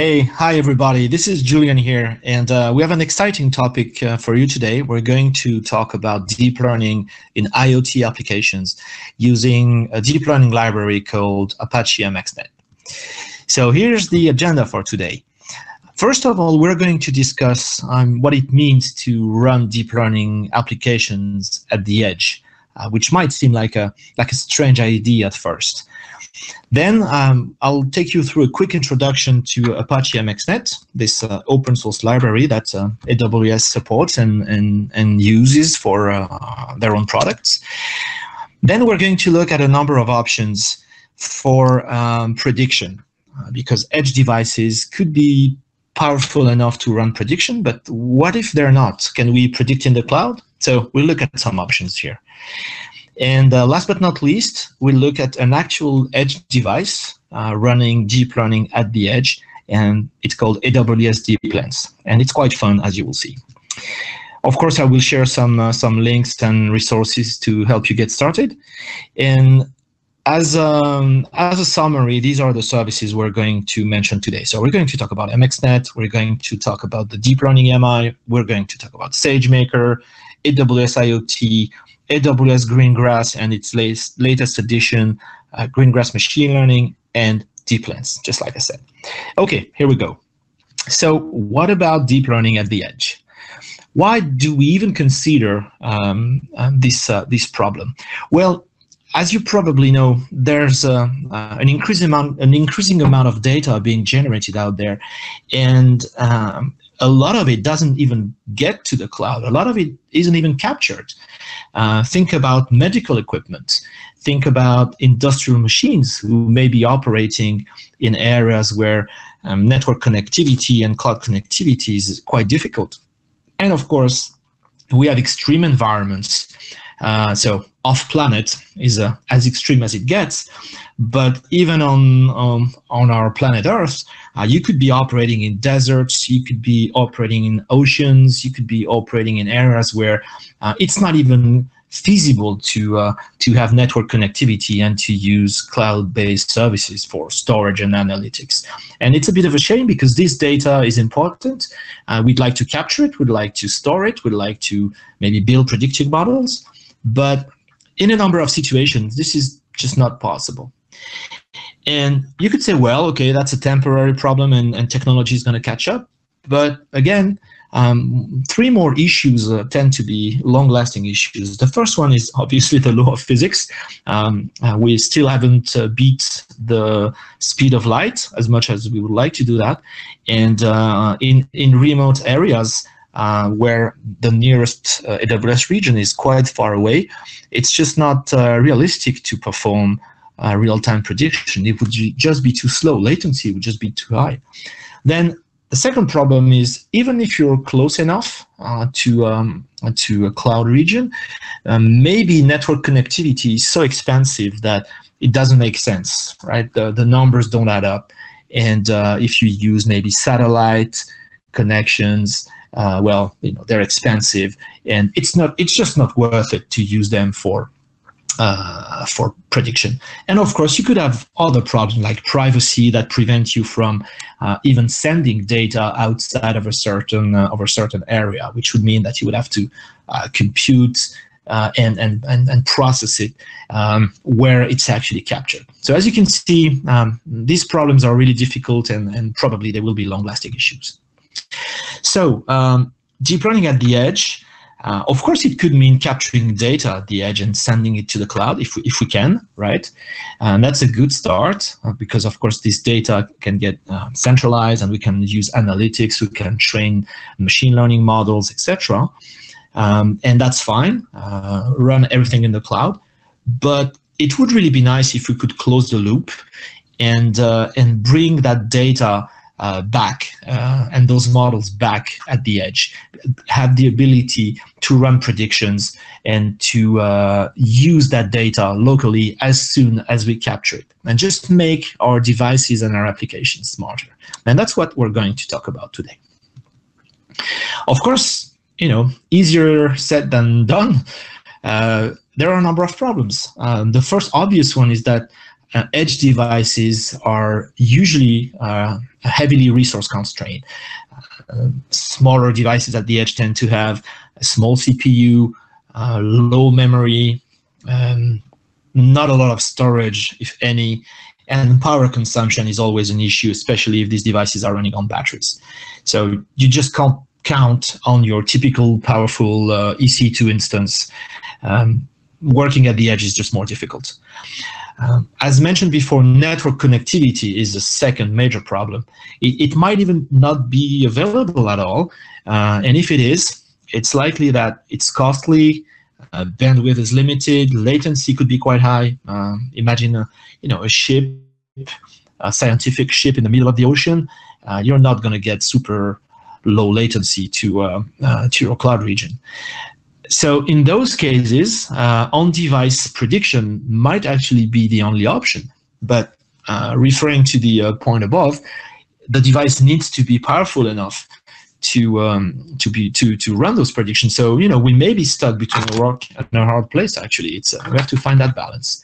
Hi everybody, this is Julian here, and we have an exciting topic for you today. We're going to talk about deep learning in IoT applications using a deep learning library called Apache MXNet. So here's the agenda for today. First of all, we're going to discuss what it means to run deep learning applications at the edge, which might seem like a strange idea at first. Then I'll take you through a quick introduction to Apache MXNet, this open source library that AWS supports and uses for their own products. Then we're going to look at a number of options for prediction, because edge devices could be powerful enough to run prediction, but what if they're not? Can we predict in the cloud? So we'll look at some options here. And last but not least, we'll look at an actual edge device running deep learning at the edge, and it's called AWS DeepLens, and it's quite fun, as you will see. Of course, I will share some links and resources to help you get started. And as a summary, these are the services we're going to mention today. So we're going to talk about MXNet, we're going to talk about the deep learning MI, we're going to talk about SageMaker, AWS IoT, AWS Greengrass and its latest edition, Greengrass Machine Learning, and DeepLens, just like I said. Okay, here we go. So what about deep learning at the edge? Why do we even consider this problem? Well, as you probably know, there's an increasing amount of data being generated out there, and a lot of it doesn't even get to the cloud. A lot of it isn't even captured. Think about medical equipment. Think about industrial machines who may be operating in areas where network connectivity and cloud connectivity is quite difficult. And of course, we have extreme environments. So off-planet is as extreme as it gets, but even on our planet Earth, you could be operating in deserts, you could be operating in oceans, you could be operating in areas where it's not even feasible to have network connectivity and to use cloud-based services for storage and analytics. And it's a bit of a shame because this data is important. We'd like to capture it, we'd like to store it, we'd like to maybe build predictive models, but in a number of situations, this is just not possible. And you could say, well, okay, that's a temporary problem and technology is going to catch up. But again, three more issues tend to be long-lasting issues. The first one is obviously the law of physics. We still haven't beat the speed of light as much as we would like to do that. And in remote areas, where the nearest AWS region is quite far away, it's just not realistic to perform real-time prediction. It would just be too slow. Latency would just be too high. Then the second problem is, even if you're close enough to a cloud region, maybe network connectivity is so expensive that it doesn't make sense, right? The numbers don't add up. And if you use maybe satellite connections, well, they're expensive, and it's just not worth it to use them for prediction. And of course, you could have other problems like privacy that prevent you from even sending data outside of a certain area, which would mean that you would have to compute and process it where it's actually captured. So as you can see, these problems are really difficult, and probably they will be long-lasting issues. So deep learning at the edge, of course, it could mean capturing data at the edge and sending it to the cloud if we can, right? And that's a good start because, of course, this data can get centralized, and we can use analytics, we can train machine learning models, etc. And that's fine, run everything in the cloud. But it would really be nice if we could close the loop and bring that data back and those models back at the edge, have the ability to run predictions and to use that data locally as soon as we capture it, and just make our devices and our applications smarter. And that's what we're going to talk about today. Of course, easier said than done. There are a number of problems. The first obvious one is that edge devices are usually heavily resource constrained. Smaller devices at the edge tend to have a small CPU, low memory, not a lot of storage, if any, and power consumption is always an issue, especially if these devices are running on batteries. So you just can't count on your typical powerful EC2 instance. Working at the edge is just more difficult. As mentioned before, network connectivity is the second major problem. It might even not be available at all, and if it is, it's likely that it's costly, bandwidth is limited, latency could be quite high. Imagine a ship, a scientific ship in the middle of the ocean. You're not going to get super low latency to your cloud region. So in those cases, on-device prediction might actually be the only option. But referring to the point above, the device needs to be powerful enough to run those predictions. So we may be stuck between a rock and a hard place. Actually, we have to find that balance.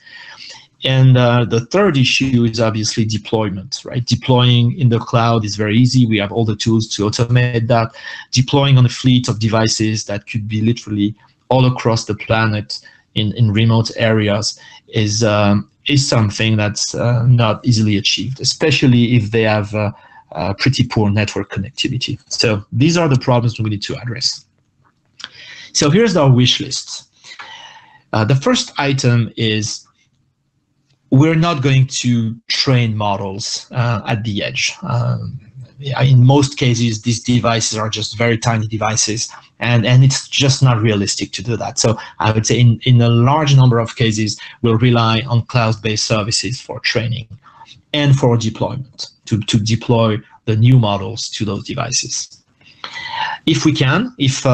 And the third issue is obviously deployment, right? Deploying in the cloud is very easy. We have all the tools to automate that. Deploying on a fleet of devices that could be literally all across the planet in remote areas is something that's not easily achieved, especially if they have pretty poor network connectivity. So these are the problems we need to address. So here's our wish list. The first item is we're not going to train models at the edge. In most cases, these devices are just very tiny devices, and it's just not realistic to do that. So I would say in a large number of cases, we'll rely on cloud-based services for training and for deployment, to deploy the new models to those devices. If we can, if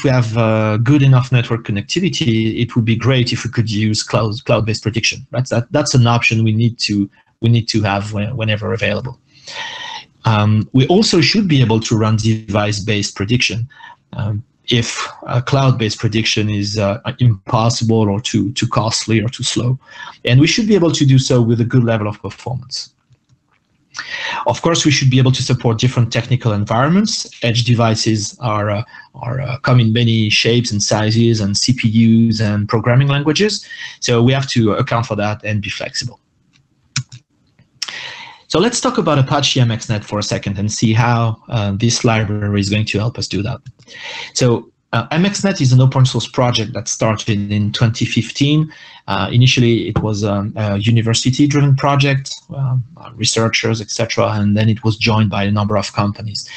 we have good enough network connectivity, it would be great if we could use cloud-based prediction. Right? That's an option we need to have whenever available. We also should be able to run device-based prediction if cloud-based prediction is impossible or too costly or too slow, and we should be able to do so with a good level of performance. Of course, we should be able to support different technical environments. Edge devices come in many shapes and sizes and CPUs and programming languages. So we have to account for that and be flexible. So let's talk about Apache MXNet for a second and see how this library is going to help us do that. So MXNet is an open source project that started in 2015. Initially, it was a university-driven project, researchers, etc., and then it was joined by a number of companies.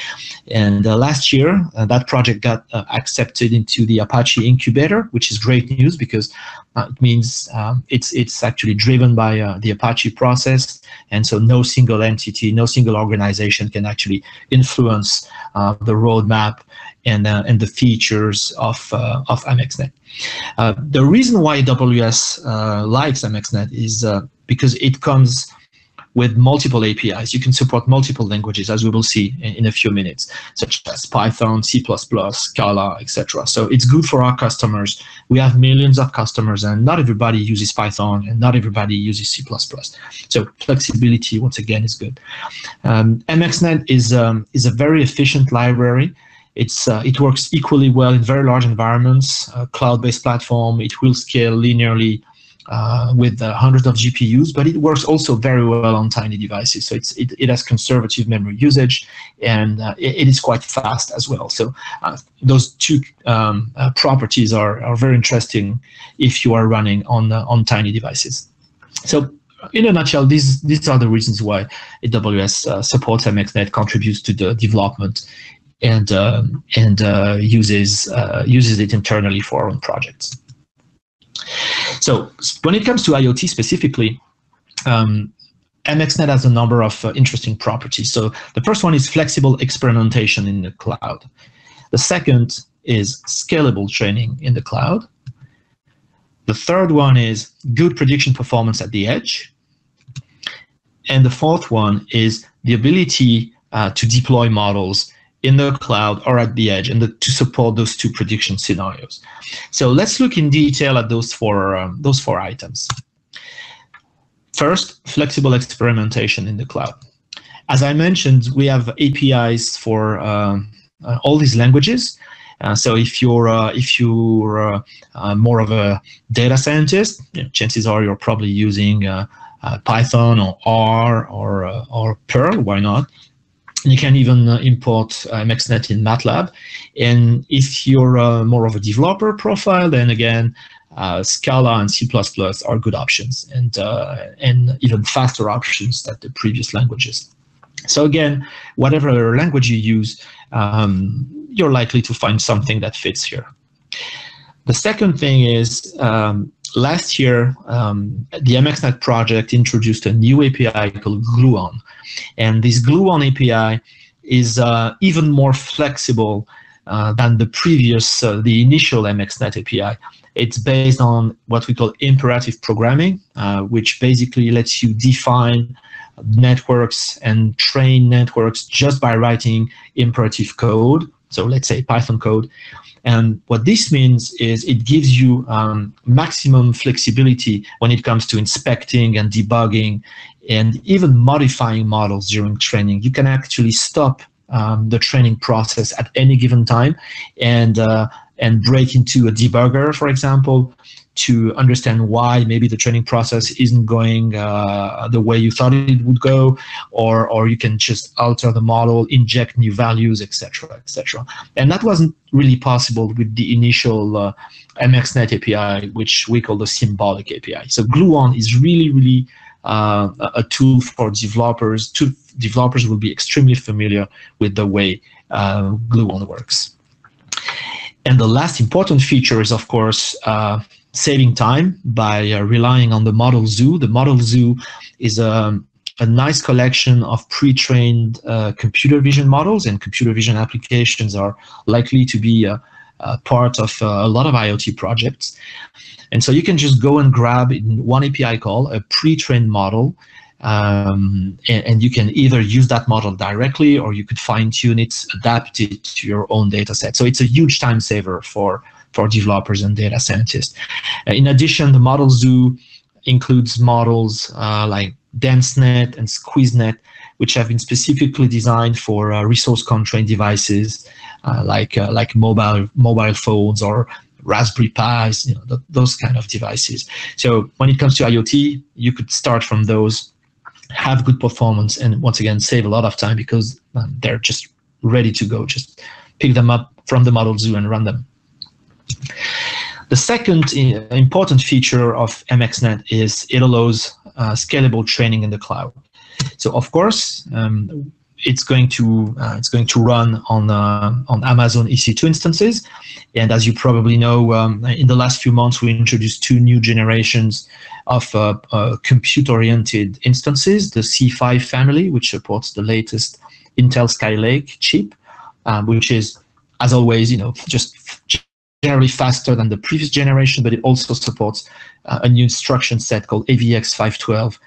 And last year, that project got accepted into the Apache incubator, which is great news because it means it's actually driven by the Apache process, and so no single entity, no single organization can actually influence the roadmap and the features of MXNet. The reason why AWS likes MXNet is because it comes with multiple APIs. You can support multiple languages, as we will see in a few minutes, such as Python, C++, Scala, etc. So it's good for our customers. We have millions of customers, and not everybody uses Python, and not everybody uses C++. So flexibility, once again, is good. MXNet is a very efficient library. It works equally well in very large environments, cloud-based platform. It will scale linearly with hundreds of GPUs, but it works also very well on tiny devices. So it has conservative memory usage, and it is quite fast as well. So those two properties are very interesting if you are running on tiny devices. So in a nutshell, these are the reasons why AWS supports MXNet, contributes to the development, and uses it internally for our own projects. So when it comes to IoT specifically, MXNet has a number of interesting properties. So the first one is flexible experimentation in the cloud. The second is scalable training in the cloud. The third one is good prediction performance at the edge. And the fourth one is the ability to deploy models in the cloud or at the edge, and to support those two prediction scenarios. So let's look in detail at those four items. First, flexible experimentation in the cloud. As I mentioned, we have APIs for all these languages. So if you're more of a data scientist, chances are you're probably using Python or R or Perl. Why not? You can even import MXNet in MATLAB. And if you're more of a developer profile, then again, Scala and C++ are good options, and even faster options than the previous languages. So again, whatever language you use, you're likely to find something that fits here. The second thing is, last year, the MXNet project introduced a new API called Gluon. And this Gluon API is even more flexible than the previous, the initial MXNet API. It's based on what we call imperative programming, which basically lets you define networks and train networks just by writing imperative code. So let's say Python code. And what this means is it gives you maximum flexibility when it comes to inspecting and debugging and even modifying models during training. You can actually stop the training process at any given time and break into a debugger, for example, to understand why maybe the training process isn't going the way you thought it would go, or you can just alter the model, inject new values, etc., etc. And that wasn't really possible with the initial MXNet API, which we call the symbolic API. So Gluon is really a tool for developers. Developers will be extremely familiar with the way Gluon works. And the last important feature is, of course, saving time by relying on the Model Zoo. The Model Zoo is a nice collection of pre-trained computer vision models, and computer vision applications are likely to be a part of a lot of IoT projects. And so you can just go and grab in one API call a pre-trained model, and you can either use that model directly, or you could fine-tune it, adapt it to your own data set. So it's a huge time saver for developers and data scientists. In addition, the Model Zoo includes models like DenseNet and SqueezeNet, which have been specifically designed for resource-constrained devices like mobile phones or Raspberry Pis, those kind of devices. So when it comes to IoT, you could start from those, have good performance, and once again save a lot of time because they're just ready to go. Just pick them up from the Model Zoo and run them. The second important feature of MXNet is it allows scalable training in the cloud. So of course, it's going to run on Amazon EC2 instances, and as you probably know, in the last few months we introduced two new generations of compute-oriented instances: the C5 family, which supports the latest Intel Skylake chip, which is, as always, just generally faster than the previous generation, but it also supports a new instruction set called AVX 512,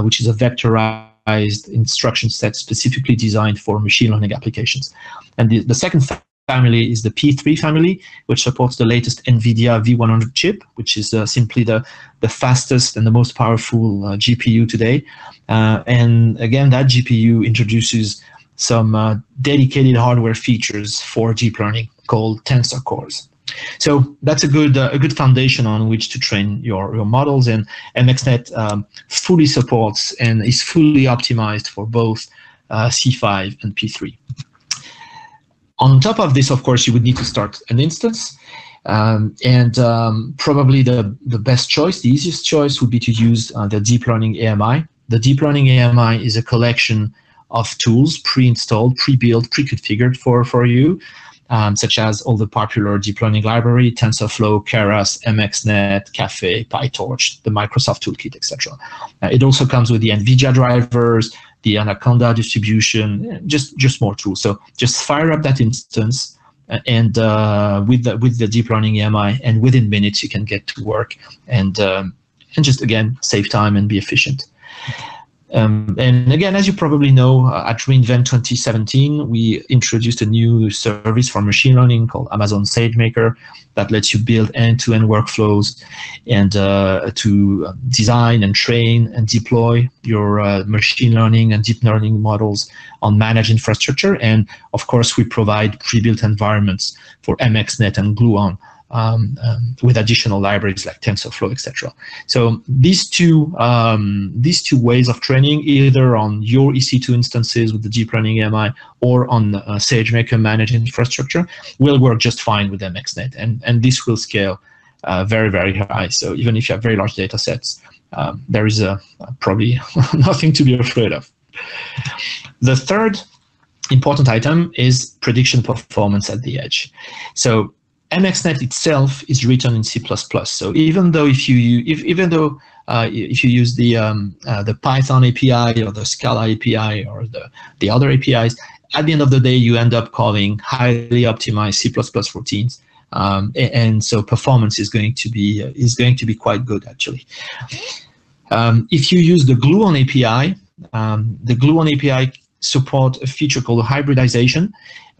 which is a vectorized instruction set specifically designed for machine learning applications. And the second family is the P3 family, which supports the latest NVIDIA V100 chip, which is simply the fastest and the most powerful GPU today. And again, that GPU introduces some dedicated hardware features for deep learning called tensor cores. So that's a good foundation on which to train your models, and MXNet fully supports and is fully optimized for both C5 and P3. On top of this, of course, you would need to start an instance, and probably the best choice, the easiest choice, would be to use the Deep Learning AMI. The Deep Learning AMI is a collection of tools pre-installed, pre-built, pre-configured for you, such as all the popular deep learning library, TensorFlow, Keras, MXNet, Caffe, PyTorch, the Microsoft Toolkit, etc. It also comes with the NVIDIA drivers, the Anaconda distribution, just more tools. So just fire up that instance, and with the deep learning AMI, and within minutes you can get to work and just again save time and be efficient. And again, as you probably know, at reInvent 2017, we introduced a new service for machine learning called Amazon SageMaker that lets you build end-to-end workflows and to design and train and deploy your machine learning and deep learning models on managed infrastructure. And of course, we provide pre-built environments for MXNet and Gluon with additional libraries like TensorFlow, etc. So these two ways of training, either on your EC2 instances with the deep learning AMI or on SageMaker managed infrastructure, will work just fine with MXNet, and this will scale very, very high. So even if you have very large data sets, there is probably nothing to be afraid of. The third important item is prediction performance at the edge. So MXNet itself is written in C++. So even though if you use the Python API or the Scala API or the other APIs, at the end of the day you end up calling highly optimized C++ routines, and so performance is going to be quite good actually. If you use the Gluon API, the Gluon API support a feature called hybridization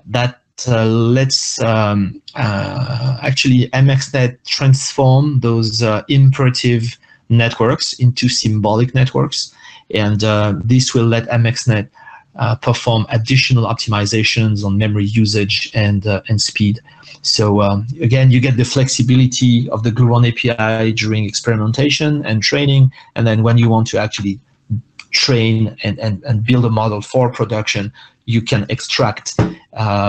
that lets actually MXNet transform those imperative networks into symbolic networks, and this will let MXNet perform additional optimizations on memory usage and speed. So again, you get the flexibility of the Gluon API during experimentation and training, and then when you want to actually train and build a model for production, you can extract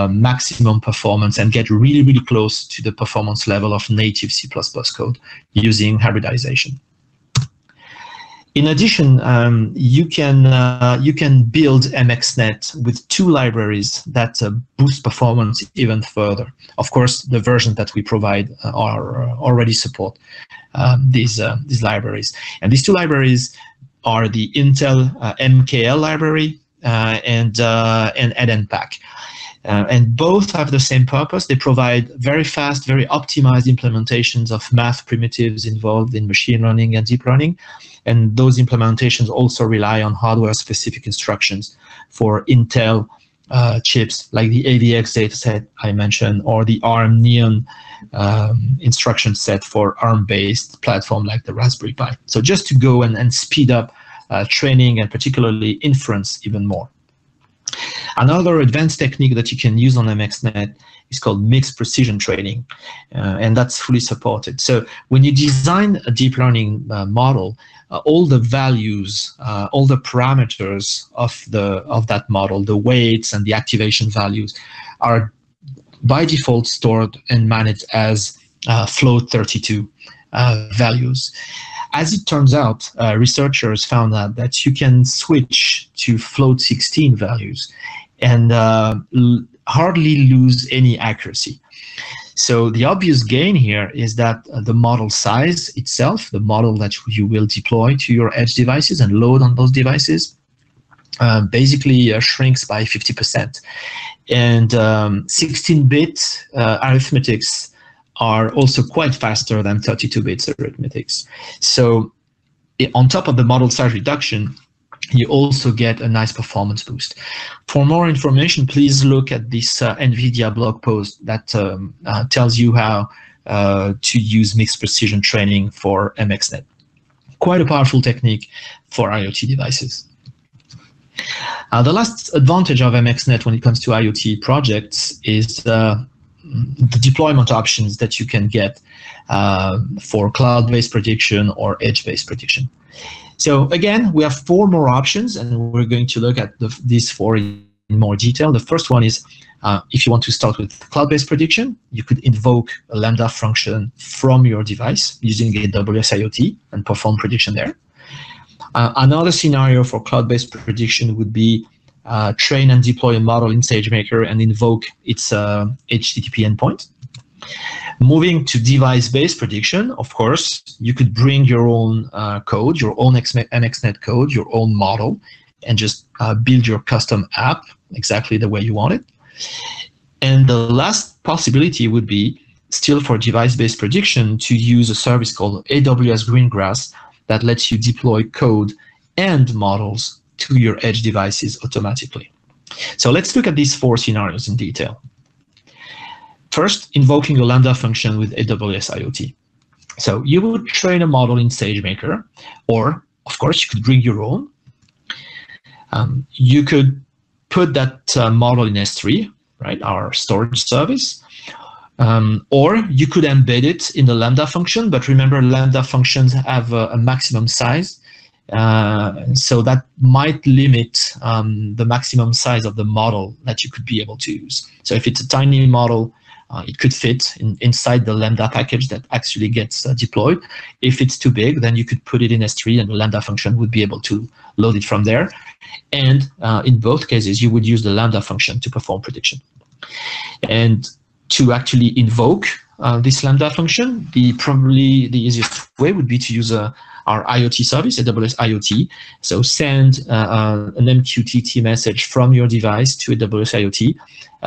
maximum performance and get really, really close to the performance level of native C++ code using hybridization. In addition, you can build MXNet with two libraries that boost performance even further. Of course, the versions that we provide already support these libraries, and these two libraries are the Intel MKL library and EdenPack. And both have the same purpose. They provide very fast, very optimized implementations of math primitives involved in machine learning and deep learning. And those implementations also rely on hardware-specific instructions for Intel chips, like the AVX dataset I mentioned, or the ARM Neon instruction set for ARM-based platform like the Raspberry Pi. So just to go and speed up training and particularly inference even more. Another advanced technique that you can use on MXNet is called mixed precision training, and that's fully supported. So when you design a deep learning model, all the values, all the parameters of that model, the weights and the activation values, are by default stored and managed as float 32 values. As it turns out, researchers found out that you can switch to float 16 values and hardly lose any accuracy. So the obvious gain here is that the model size itself, the model that you will deploy to your edge devices and load on those devices, basically shrinks by 50%. And 16-bit arithmetics are also quite faster than 32-bit arithmetics. So on top of the model size reduction, you also get a nice performance boost. For more information, please look at this NVIDIA blog post that tells you how to use mixed precision training for MXNet. Quite a powerful technique for IoT devices. The last advantage of MXNet when it comes to IoT projects is the deployment options that you can get for cloud-based prediction or edge-based prediction. So again, we have 4 more options, and we're going to look at these 4 in more detail. The first one is if you want to start with cloud-based prediction, you could invoke a Lambda function from your device using AWS IoT and perform prediction there. Another scenario for cloud-based prediction would be train and deploy a model in SageMaker and invoke its HTTP endpoint. Moving to device-based prediction, of course, you could bring your own code, your own MXNet code, your own model, and just build your custom app exactly the way you want it. And the last possibility would be, still for device-based prediction, to use a service called AWS Greengrass that lets you deploy code and models to your edge devices automatically. So let's look at these 4 scenarios in detail. First, invoking a Lambda function with AWS IoT. So you would train a model in SageMaker, or of course you could bring your own. You could put that model in S3, right, our storage service, or you could embed it in the Lambda function. But remember, Lambda functions have a maximum size, so that might limit the maximum size of the model that you could be able to use. So if it's a tiny model, it could fit inside the Lambda package that actually gets deployed. If it's too big, then you could put it in S3 and the Lambda function would be able to load it from there. And in both cases, you would use the Lambda function to perform prediction. And to actually invoke this Lambda function, probably the easiest way would be to use our IoT service, AWS IoT. So send an MQTT message from your device to AWS IoT,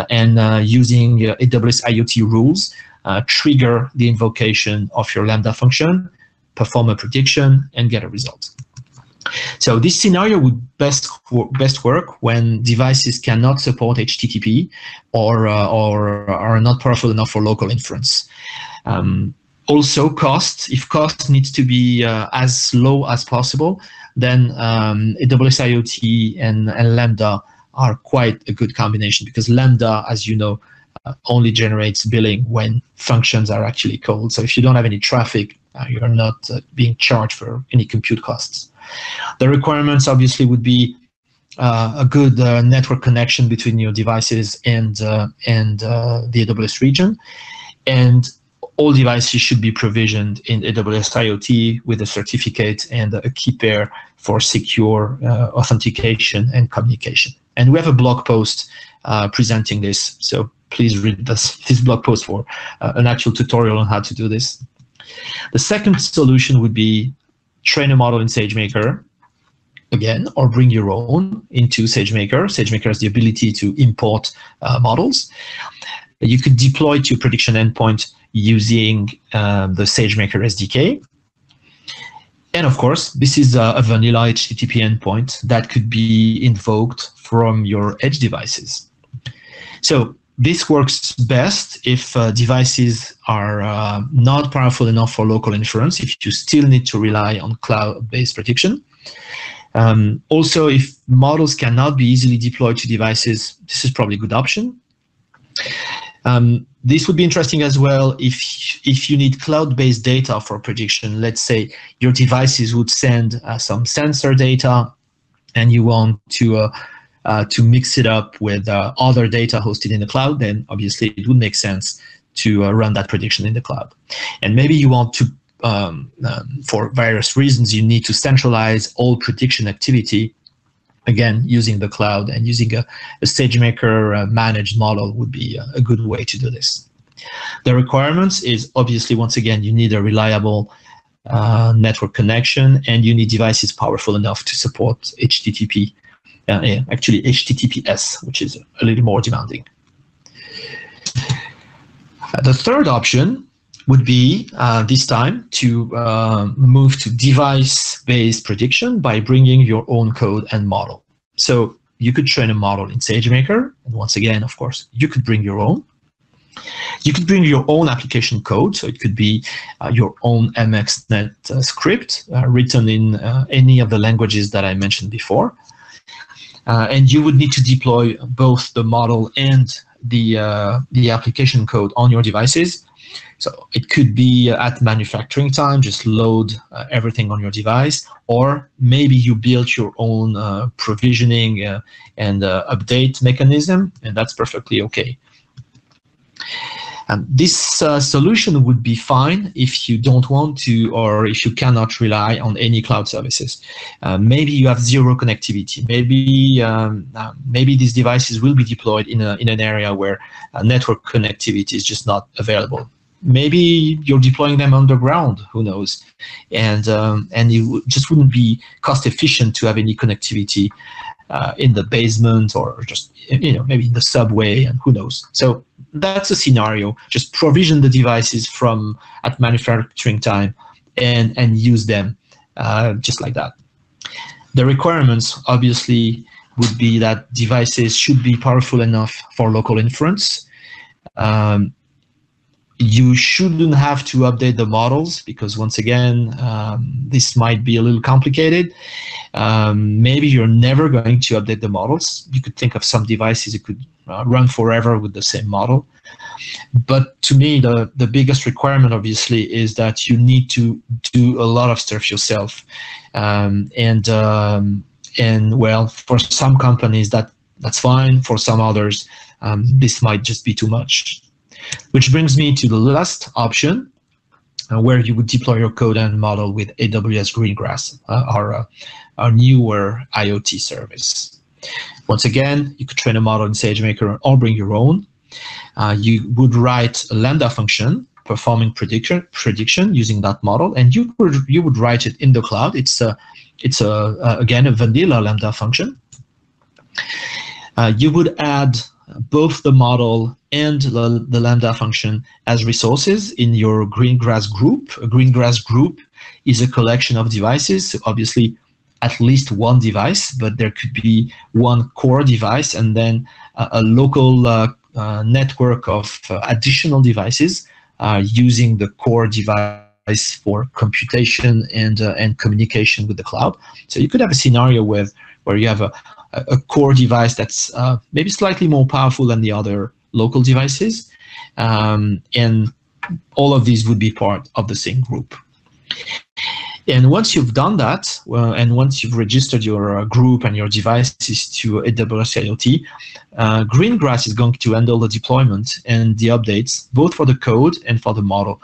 and using AWS IoT rules, trigger the invocation of your Lambda function, perform a prediction, and get a result. So this scenario would best work when devices cannot support HTTP or are not powerful enough for local inference. Also, cost. If cost needs to be as low as possible, then AWS IoT and Lambda are quite a good combination, because Lambda, as you know, only generates billing when functions are actually called. So if you don't have any traffic, you're not being charged for any compute costs. The requirements obviously would be a good network connection between your devices and the AWS region, and all devices should be provisioned in AWS IoT with a certificate and a key pair for secure authentication and communication. And we have a blog post presenting this, so please read this blog post for an actual tutorial on how to do this. The second solution would be train a model in SageMaker, again, or bring your own into SageMaker. SageMaker has the ability to import models. You could deploy to your prediction endpoint using the SageMaker SDK. And of course, this is a vanilla HTTP endpoint that could be invoked from your edge devices. So this works best if devices are not powerful enough for local inference, if you still need to rely on cloud-based prediction. Also, if models cannot be easily deployed to devices, this is probably a good option. This would be interesting as well if you need cloud-based data for prediction. Let's say your devices would send some sensor data, and you want to mix it up with other data hosted in the cloud. Then obviously it would make sense to run that prediction in the cloud. And maybe you want to, for various reasons, you need to centralize all prediction activity. Again, using the cloud and using a SageMaker managed model would be a good way to do this. The requirements is obviously, once again, you need a reliable network connection, and you need devices powerful enough to support HTTP, actually HTTPS, which is a little more demanding. The third option would be this time to move to device-based prediction by bringing your own code and model. So you could train a model in SageMaker, and once again, of course, you could bring your own. You could bring your own application code, so it could be your own MXNet script written in any of the languages that I mentioned before. And you would need to deploy both the model and the application code on your devices. So it could be at manufacturing time, just load everything on your device, or maybe you build your own provisioning and update mechanism, and that's perfectly okay. And this solution would be fine if you don't want to, or if you cannot rely on any cloud services. Maybe you have zero connectivity. Maybe these devices will be deployed in an area where network connectivity is just not available. Maybe you're deploying them underground, who knows? And it just wouldn't be cost efficient to have any connectivity in the basement, or just maybe in the subway, and who knows. So that's a scenario. Just provision the devices at manufacturing time and use them just like that. The requirements obviously would be that devices should be powerful enough for local inference. You shouldn't have to update the models because, once again, this might be a little complicated. Maybe you're never going to update the models. You could think of some devices that could run forever with the same model. But to me, the biggest requirement, obviously, is that you need to do a lot of stuff yourself. And well, for some companies, that's fine. For some others, this might just be too much. Which brings me to the last option, where you would deploy your code and model with AWS Greengrass, our newer IoT service. Once again, you could train a model in SageMaker or bring your own. You would write a Lambda function performing prediction using that model, and you would write it in the cloud. It's again a vanilla Lambda function. You would add both the model and the Lambda function as resources in your Greengrass group. A Greengrass group is a collection of devices, so obviously at least one device, but there could be one core device and then a local network of additional devices using the core device for computation and communication with the cloud. So you could have a scenario where you have a core device that's maybe slightly more powerful than the other local devices, and all of these would be part of the same group. And once you've done that, and once you've registered your group and your devices to AWS IoT, Greengrass is going to handle the deployment and the updates, both for the code and for the model,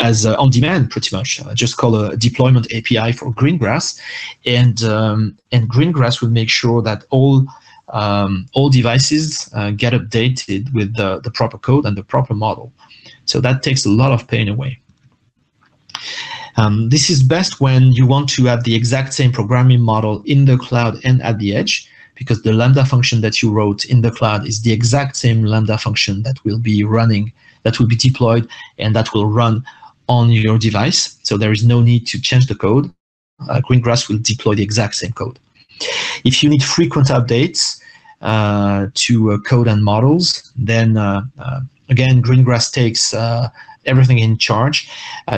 as on demand, pretty much. Just call a deployment API for Greengrass, and Greengrass will make sure that all devices get updated with the proper code and the proper model. So that takes a lot of pain away. This is best when you want to have the exact same programming model in the cloud and at the edge, because the Lambda function that you wrote in the cloud is the exact same Lambda function that will be running, that will be deployed, and that will run on your device. So there is no need to change the code. Greengrass will deploy the exact same code. If you need frequent updates to code and models, then again, Greengrass takes everything in charge.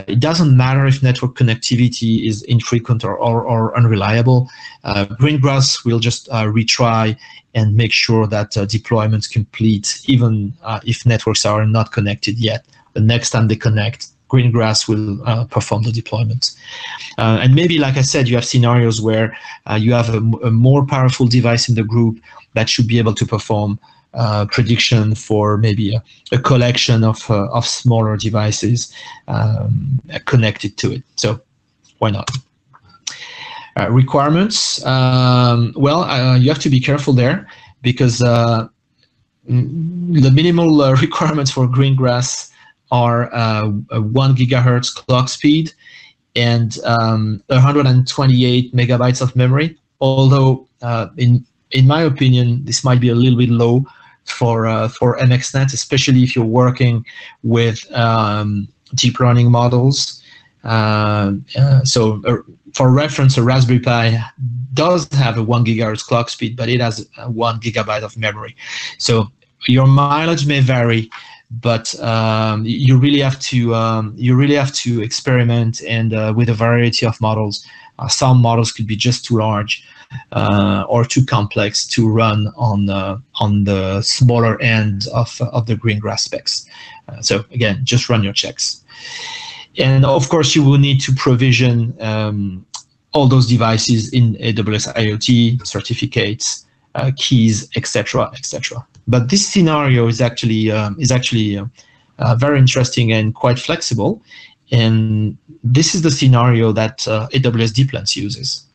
It doesn't matter if network connectivity is infrequent or unreliable. Greengrass will just retry and make sure that deployments complete, even if networks are not connected yet. The next time they connect, Greengrass will perform the deployment. And maybe, like I said, you have scenarios where you have a more powerful device in the group that should be able to perform prediction for maybe a collection of smaller devices connected to it. So why not? Requirements. Well, you have to be careful there, because the minimal requirements for Greengrass are 1 gigahertz clock speed and 128 megabytes of memory. Although in my opinion, this might be a little bit low for MXNet, especially if you're working with deep learning models. So for reference, a Raspberry Pi does have a 1 gigahertz clock speed, but it has 1 gigabyte of memory. So your mileage may vary, but you really have to experiment, and with a variety of models. Some models could be just too large or too complex to run on the smaller end of the Greengrass specs. So again, just run your checks. And of course, you will need to provision all those devices in AWS IoT, certificates, keys, etc., etc. But this scenario is actually very interesting and quite flexible. And this is the scenario that AWS DeepLens uses.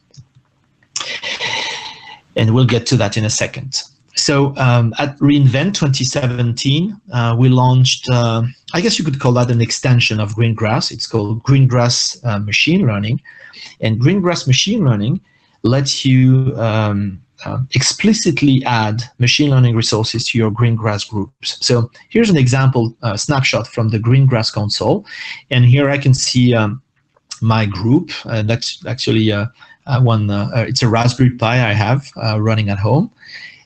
And we'll get to that in a second. So at reInvent 2017, we launched, I guess you could call that an extension of Greengrass. It's called Greengrass Machine Learning. And Greengrass Machine Learning lets you explicitly add machine learning resources to your Greengrass groups. So here's an example snapshot from the Greengrass console. And here I can see my group. That's actually it's a Raspberry Pi I have running at home,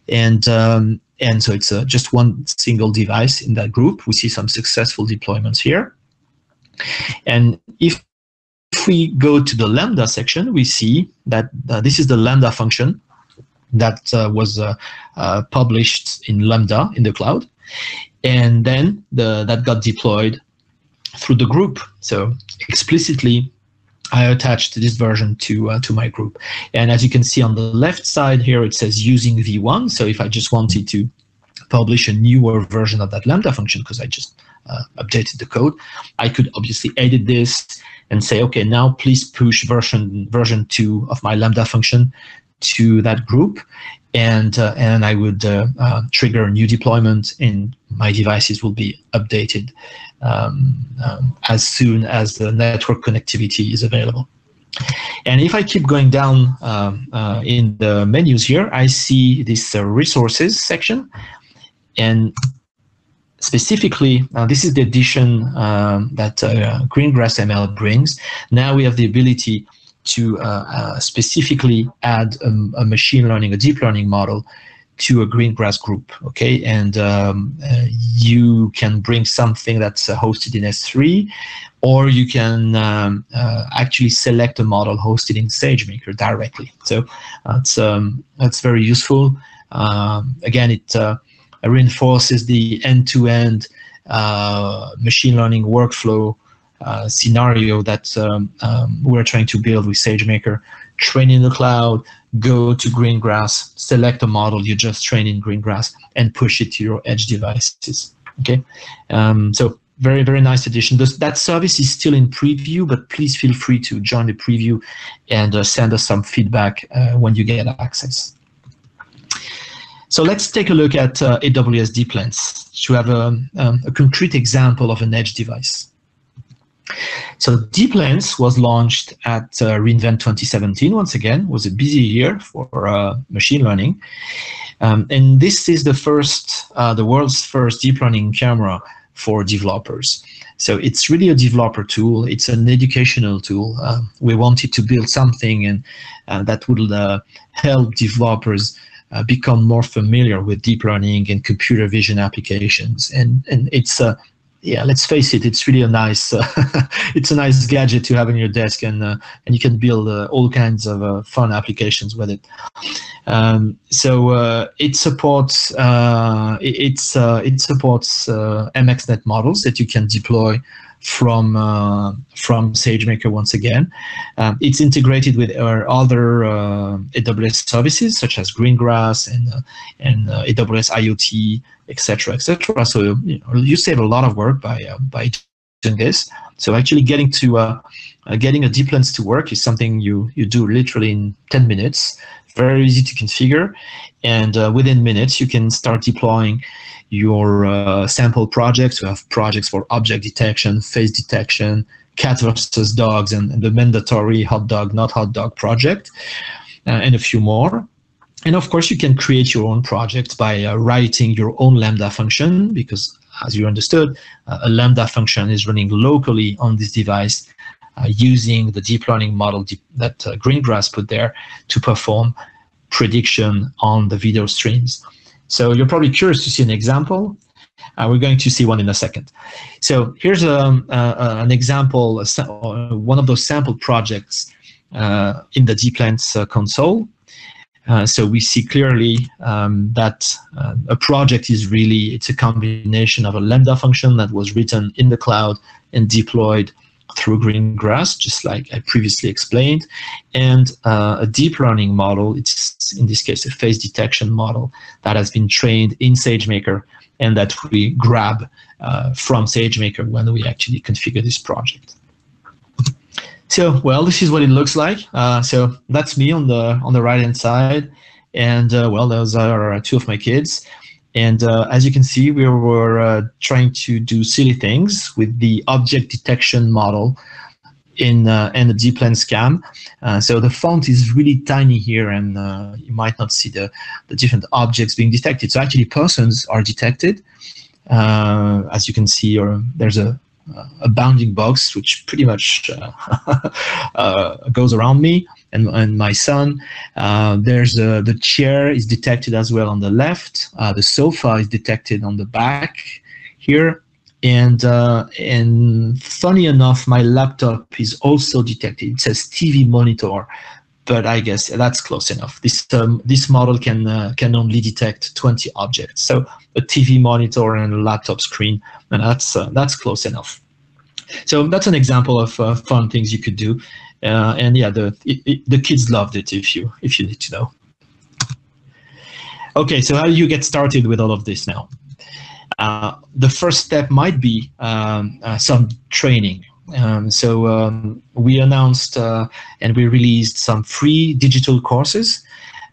and so it's just one single device in that group. We see some successful deployments here, and if we go to the Lambda section, we see that this is the Lambda function that was published in Lambda in the cloud, and then that got deployed through the group. So explicitly, I attached this version to my group. And as you can see on the left side here, it says using v1. So if I just wanted to publish a newer version of that Lambda function, because I just updated the code, I could obviously edit this and say, okay, now please push version 2 of my Lambda function to that group, and I would trigger a new deployment, and my devices will be updated as soon as the network connectivity is available. And if I keep going down in the menus here, I see this resources section, and specifically, this is the addition that Greengrass ML brings. Now we have the ability to specifically add a machine learning, a deep learning model to a Greengrass group, okay? And you can bring something that's hosted in S3, or you can actually select a model hosted in SageMaker directly. So that's very useful. Again, it reinforces the end-to-end machine learning workflow scenario that we're trying to build with SageMaker. Train in the cloud, go to Greengrass, select a model you just trained in Greengrass, and push it to your edge devices. Okay, so very, very nice addition. That service is still in preview, but please feel free to join the preview and send us some feedback when you get access. So let's take a look at AWS DeepLens to have a concrete example of an edge device. So DeepLens was launched at reInvent 2017. Once again, was a busy year for machine learning, and this is the world's first deep learning camera for developers. So it's really a developer tool. It's an educational tool. We wanted to build something and that would help developers become more familiar with deep learning and computer vision applications. And it's yeah, let's face it, it's really a nice it's a nice gadget to have on your desk, and you can build all kinds of fun applications with it. So it supports MXNet models that you can deploy from SageMaker once again. It's integrated with our other AWS services such as Greengrass and AWS IoT, etc., etc. So you save a lot of work by doing this. So actually getting a DeepLens to work is something you do literally in 10 minutes. Very easy to configure, and within minutes you can start deploying your sample projects. We have projects for object detection, face detection, cat versus dogs, and the mandatory hot dog, not hot dog project, and a few more. And of course, you can create your own project by writing your own Lambda function, because as you understood, a Lambda function is running locally on this device using the deep learning model that Greengrass put there to perform prediction on the video streams. So you're probably curious to see an example. We're going to see one in a second. So here's an example, one of those sample projects in the DeepLens console. So we see clearly that a project is really, it's a combination of a Lambda function that was written in the cloud and deployed through Greengrass, just like I previously explained, and a deep learning model. It's, in this case, a face detection model that has been trained in SageMaker and that we grab from SageMaker when we actually configure this project. So, well, this is what it looks like. So that's me on the right-hand side, and well, those are two of my kids. And as you can see, we were trying to do silly things with the object detection model in the DeepLens cam. So the font is really tiny here, and you might not see the different objects being detected. So actually, persons are detected, as you can see, or there's a a bounding box, which pretty much goes around me and my son. There's the chair is detected as well on the left. The sofa is detected on the back here. And funny enough, my laptop is also detected. It says TV monitor, but I guess that's close enough. This model can only detect 20 objects. So a TV monitor and a laptop screen, and that's close enough. So that's an example of fun things you could do. And yeah, the kids loved it. If you need to know. Okay, so how do you get started with all of this now? The first step might be some training. We announced and we released some free digital courses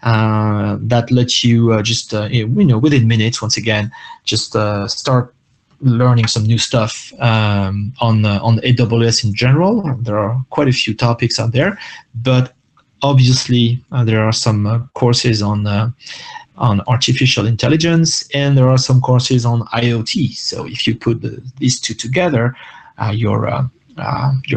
that let you just, within minutes, once again, just start learning some new stuff on AWS in general. There are quite a few topics out there, but obviously there are some courses on artificial intelligence, and there are some courses on IoT. So if you put these two together, you're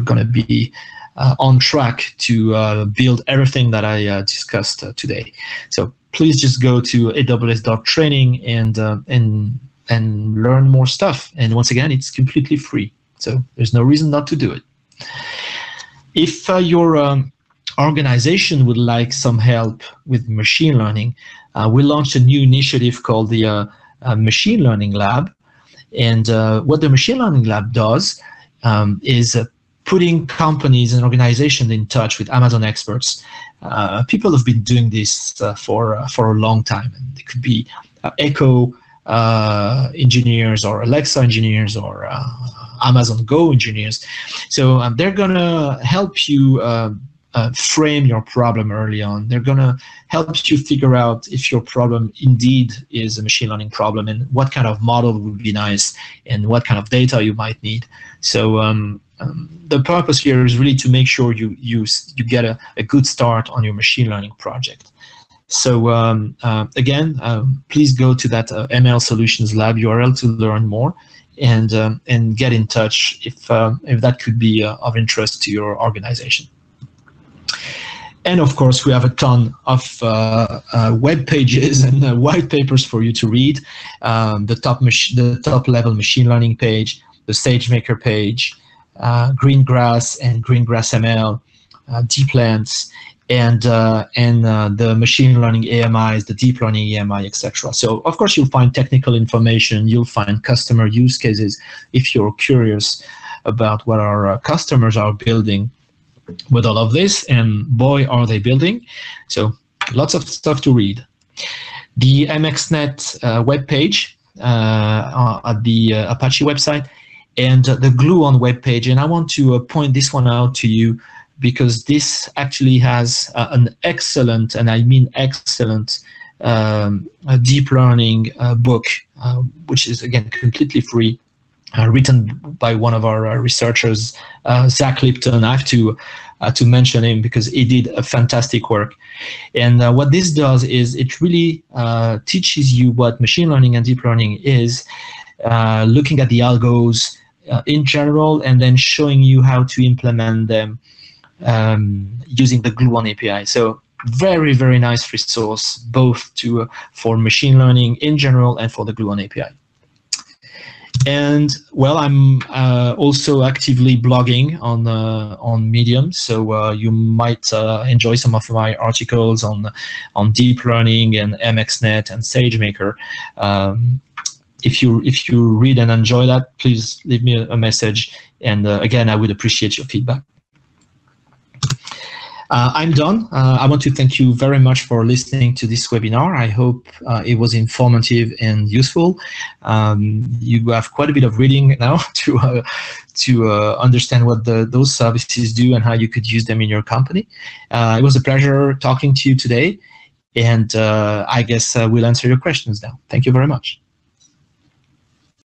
going to be on track to build everything that I discussed today. So please just go to aws.training and learn more stuff. And once again, it's completely free. So there's no reason not to do it. If your organization would like some help with machine learning, we launched a new initiative called the Machine Learning Lab. And what the Machine Learning Lab does is putting companies and organizations in touch with Amazon experts. People have been doing this for a long time. And it could be Echo engineers or Alexa engineers or Amazon Go engineers. So they're going to help you frame your problem early on. They're going to help you figure out if your problem indeed is a machine learning problem and what kind of model would be nice and what kind of data you might need. So the purpose here is really to make sure you get a good start on your machine learning project. So again, please go to that ML Solutions Lab URL to learn more and get in touch if that could be of interest to your organization. And of course, we have a ton of web pages and white papers for you to read. The top level machine learning page, the SageMaker page, Greengrass and Greengrass ML, DeepLens, and the machine learning AMIs, the deep learning AMI, etc. So of course, you'll find technical information. You'll find customer use cases if you're curious about what our customers are building with all of this, and boy, are they building. So lots of stuff to read. The MXNet webpage at the Apache website, and the Gluon webpage. And I want to point this one out to you because this actually has an excellent, and I mean excellent, deep learning book, which is again completely free. Written by one of our researchers, Zach Lipton. I have to mention him because he did a fantastic work. And what this does is it really teaches you what machine learning and deep learning is, looking at the algos in general, and then showing you how to implement them using the Gluon API. So very, very nice resource, both for machine learning in general and for the Gluon API. And well, I'm also actively blogging on Medium, so you might enjoy some of my articles on deep learning and MXNet and SageMaker. If you read and enjoy that, please leave me a message. And again, I would appreciate your feedback. I'm done. I want to thank you very much for listening to this webinar. I hope it was informative and useful. You have quite a bit of reading now to understand what those services do and how you could use them in your company. It was a pleasure talking to you today, and I guess we'll answer your questions now. Thank you very much.